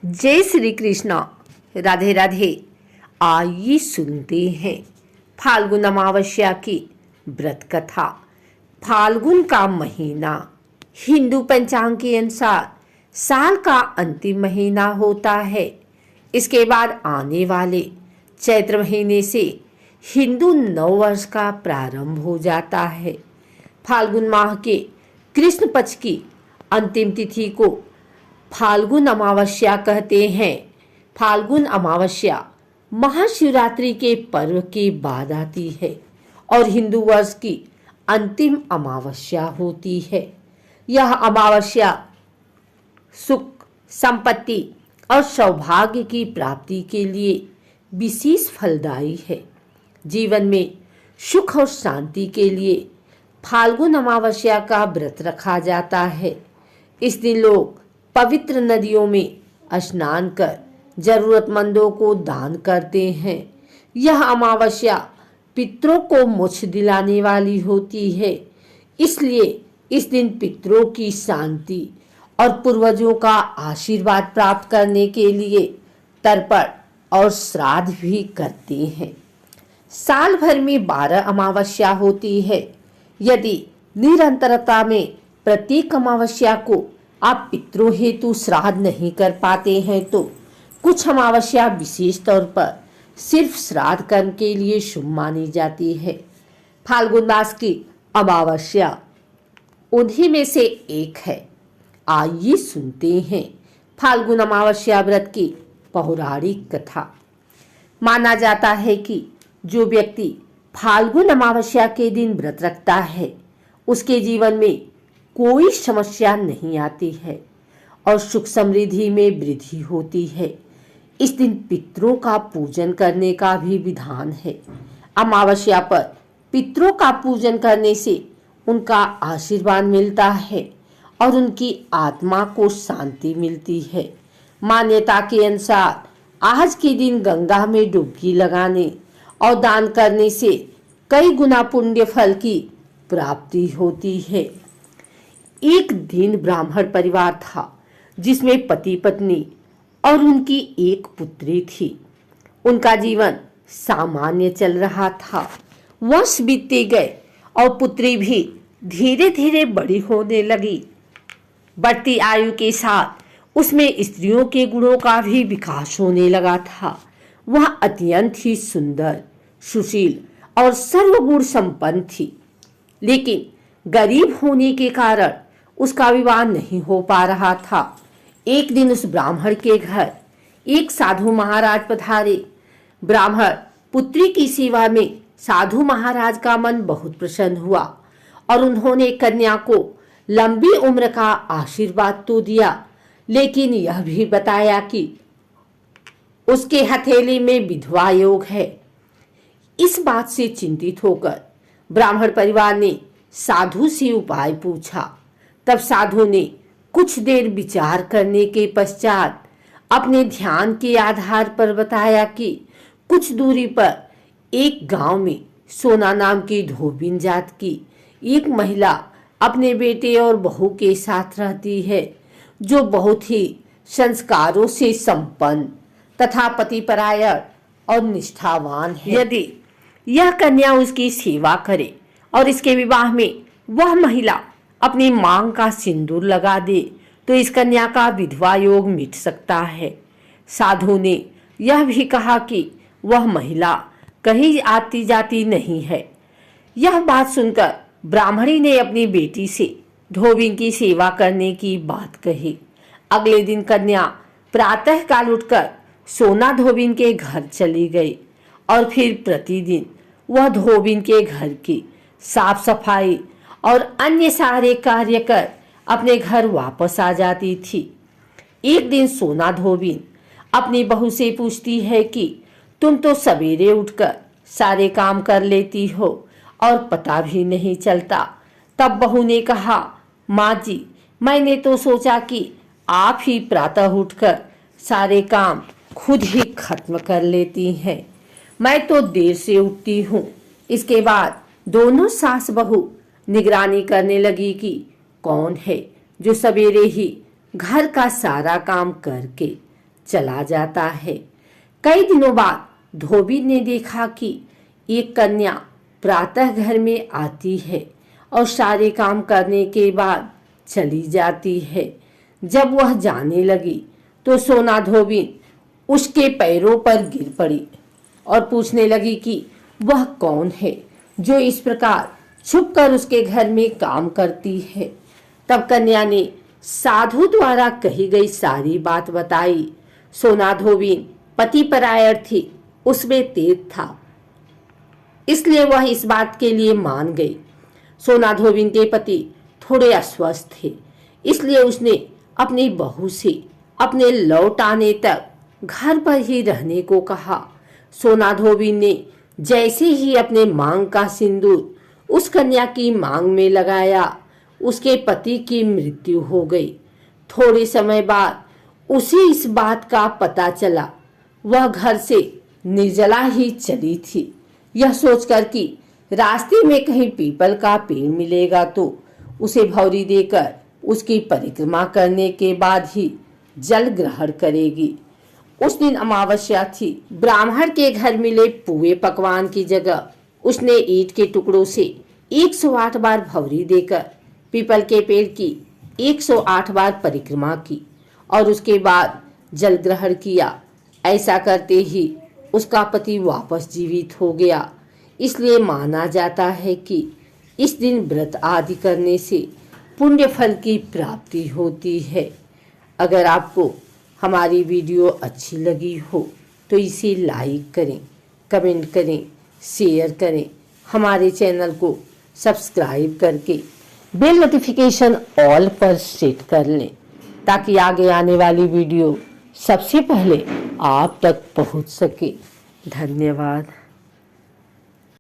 जय श्री कृष्ण। राधे राधे। आइए सुनते हैं फाल्गुन अमावस्या की व्रत कथा। फाल्गुन का महीना हिंदू पंचांग के अनुसार साल का अंतिम महीना होता है। इसके बाद आने वाले चैत्र महीने से हिंदू नव वर्ष का प्रारंभ हो जाता है। फाल्गुन माह के कृष्ण पक्ष की अंतिम तिथि को फाल्गुन अमावस्या कहते हैं। फाल्गुन अमावस्या महाशिवरात्रि के पर्व के बाद आती है और हिंदू वर्ष की अंतिम अमावस्या होती है। यह अमावस्या सुख, संपत्ति और सौभाग्य की प्राप्ति के लिए विशेष फलदायी है। जीवन में सुख और शांति के लिए फाल्गुन अमावस्या का व्रत रखा जाता है। इस दिन लोग पवित्र नदियों में स्नान कर जरूरतमंदों को दान करते हैं। यह अमावस्या पितरों को मोक्ष दिलाने वाली होती है, इसलिए इस दिन पितरों की शांति और पूर्वजों का आशीर्वाद प्राप्त करने के लिए तर्पण और श्राद्ध भी करते हैं। साल भर में 12 अमावस्या होती है। यदि निरंतरता में प्रत्येक अमावस्या को आप पितरों हेतु श्राद्ध नहीं कर पाते हैं तो कुछ अमावस्या विशेष तौर पर सिर्फ श्राद्ध कर्म के लिए शुभ मानी जाती है। फाल्गुन मास की अमावस्या उन्हीं में से एक है। आइए सुनते हैं फाल्गुन अमावस्या व्रत की पौराणिक कथा। माना जाता है कि जो व्यक्ति फाल्गुन अमावस्या के दिन व्रत रखता है उसके जीवन में कोई समस्या नहीं आती है और सुख समृद्धि में वृद्धि होती है। इस दिन पितरों का पूजन करने का भी विधान है। अमावस्या पर पितरों का पूजन करने से उनका आशीर्वाद मिलता है और उनकी आत्मा को शांति मिलती है। मान्यता के अनुसार आज के दिन गंगा में डुबकी लगाने और दान करने से कई गुना पुण्य फल की प्राप्ति होती है। एक दिन ब्राह्मण परिवार था जिसमें पति पत्नी और उनकी एक पुत्री थी। उनका जीवन सामान्य चल रहा था। वर्ष बीतते गए और पुत्री भी धीरे धीरे बड़ी होने लगी। बढ़ती आयु के साथ उसमें स्त्रियों के गुणों का भी विकास होने लगा था। वह अत्यंत ही सुंदर, सुशील और सर्वगुण संपन्न थी, लेकिन गरीब होने के कारण उसका विवाह नहीं हो पा रहा था। एक दिन उस ब्राह्मण के घर एक साधु महाराज पधारे। ब्राह्मण पुत्री की सेवा में साधु महाराज का मन बहुत प्रसन्न हुआ और उन्होंने कन्या को लंबी उम्र का आशीर्वाद तो दिया, लेकिन यह भी बताया कि उसके हथेली में विधवा योग है। इस बात से चिंतित होकर ब्राह्मण परिवार ने साधु से उपाय पूछा। तब साधु ने कुछ देर विचार करने के पश्चात अपने ध्यान के आधार पर बताया कि कुछ दूरी पर एक गांव में सोना नाम की धोबिन जात की एक महिला अपने बेटे और बहू के साथ रहती है, जो बहुत ही संस्कारों से संपन्न तथा पतिपरायण और निष्ठावान है। यदि यह कन्या उसकी सेवा करे और इसके विवाह में वह महिला अपनी मांग का सिंदूर लगा दे तो इस कन्या का विधवा योग मिट सकता है। साधु ने यह भी कहा कि वह महिला कहीं आती जाती नहीं है। यह बात सुनकर ब्राह्मणी ने अपनी बेटी से धोबिन की सेवा करने की बात कही। अगले दिन कन्या प्रातः काल उठकर सोना धोबिन के घर चली गई और फिर प्रतिदिन वह धोबिन के घर की साफ सफाई और अन्य सारे कार्य कर अपने घर वापस आ जाती थी। एक दिन सोना धोबिन अपनी बहू से पूछती है कि तुम तो सवेरे उठकर सारे काम कर लेती हो और पता भी नहीं चलता। तब बहू ने कहा, माँ जी, मैंने तो सोचा कि आप ही प्रातः उठकर सारे काम खुद ही खत्म कर लेती हैं। मैं तो देर से उठती हूँ। इसके बाद दोनों सास बहू निगरानी करने लगी कि कौन है जो सवेरे ही घर का सारा काम करके चला जाता है। कई दिनों बाद धोबी ने देखा कि एक कन्या प्रातः घर में आती है और सारे काम करने के बाद चली जाती है। जब वह जाने लगी तो सोना धोबी उसके पैरों पर गिर पड़ी और पूछने लगी कि वह कौन है जो इस प्रकार छुपकर उसके घर में काम करती है। तब कन्या ने साधु द्वारा कही गई सारी बात बताई। सोना धोबीन पति परायण थी, उसमें तेज था, इसलिए वह इस बात के लिए मान गई। सोना धोबीन के पति थोड़े अस्वस्थ थे, इसलिए उसने अपनी बहू से अपने लौट आने तक घर पर ही रहने को कहा। सोना धोबीन ने जैसे ही अपने मांग का सिंदूर उस कन्या की मांग में लगाया, उसके पति की मृत्यु हो गई। थोड़े समय बाद उसे इस बात का पता चला। वह घर से निर्जला ही चली थी। यह सोचकर कि रास्ते में कहीं पीपल का पेड़ मिलेगा तो उसे भौरी देकर उसकी परिक्रमा करने के बाद ही जल ग्रहण करेगी। उस दिन अमावस्या थी। ब्राह्मण के घर मिले पुए पकवान की जगह उसने ईंट के टुकड़ों से 108 बार भौरी देकर पीपल के पेड़ की 108 बार परिक्रमा की और उसके बाद जल ग्रहण किया। ऐसा करते ही उसका पति वापस जीवित हो गया। इसलिए माना जाता है कि इस दिन व्रत आदि करने से पुण्य फल की प्राप्ति होती है। अगर आपको हमारी वीडियो अच्छी लगी हो तो इसे लाइक करें, कमेंट करें, शेयर करें। हमारे चैनल को सब्सक्राइब करके बेल नोटिफिकेशन ऑल पर सेट कर लें ताकि आगे आने वाली वीडियो सबसे पहले आप तक पहुंच सके। धन्यवाद।